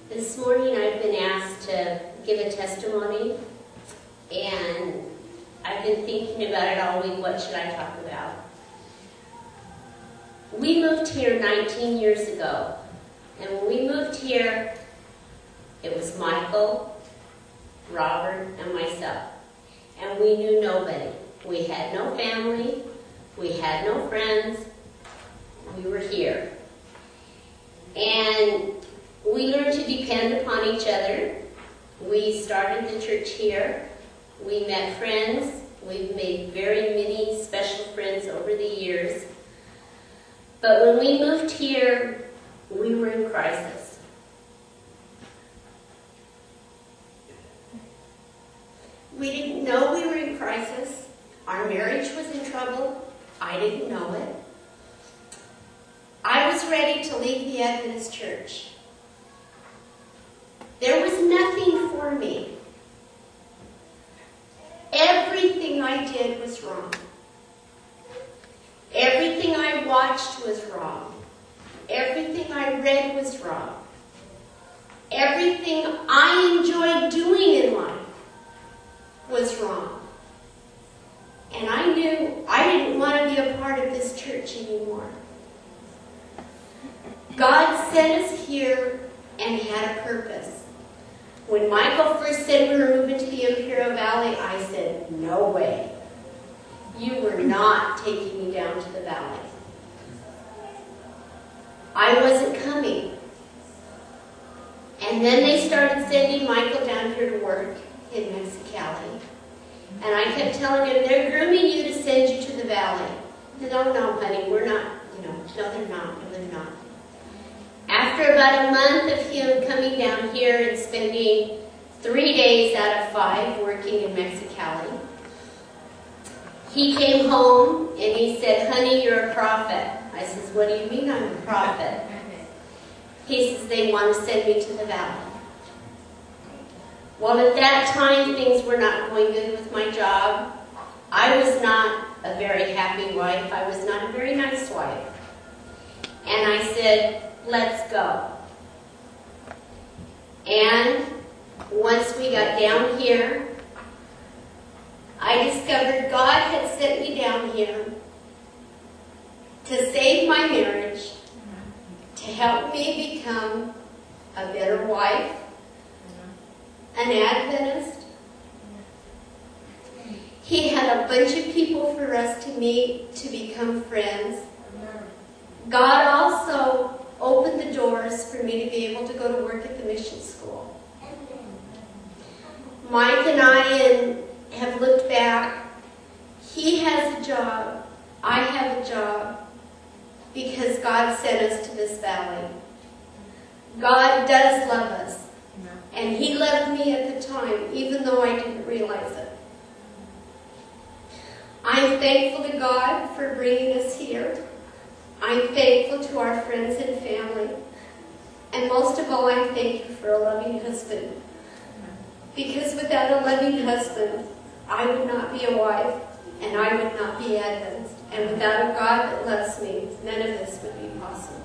This morning I've been asked to give a testimony, and I've been thinking about it all week. What should I talk about? We moved here 19 years ago, and when we moved here, it was Michael, Robert, and myself, and we knew nobody. We had no family, we had no friends, we were here. And we learned to depend upon each other. We started the church here. We met friends. We've made very many special friends over the years. But when we moved here, we were in crisis. We didn't know we were in crisis. Our marriage was in trouble. I didn't know it. I was ready to leave the Adventist church. There was nothing for me. Everything I did was wrong. Everything I watched was wrong. Everything I read was wrong. Everything I enjoyed doing in life was wrong. And I knew I didn't want to be a part of this church anymore. God sent us here and had a purpose. When Michael first said we were moving to the Imperial Valley, I said, no way. You were not taking me down to the valley. I wasn't coming. And then they started sending Michael down here to work in Mexicali. And I kept telling him, they're grooming you to send you to the valley. No, honey, we're not, no, they're not, no, they're not. After about a month of him coming down here and spending 3 days out of 5 working in Mexicali, he came home and he said, honey, you're a prophet. I says, what do you mean I'm a prophet? He says, they want to send me to the valley. Well, at that time, things were not going good with my job. I was not a very happy wife. I was not a very nice wife. And I said, let's go. And once we got down here, I discovered God had sent me down here to save my marriage, to help me become a better wife, an Adventist. He had a bunch of people for us to meet, to become friends. God also opened the doors for me to be able to go to work at the mission school. Mike and I have looked back. He has a job. I have a job because God sent us to this valley. God does love us. And He loved me at the time, even though I didn't realize it. I'm thankful to God for bringing us here. I'm thankful to our friends and family. And most of all, I'm thankful for a loving husband. Because without a loving husband, I would not be a wife, and I would not be Adventist. And without a God that loves me, none of this would be possible.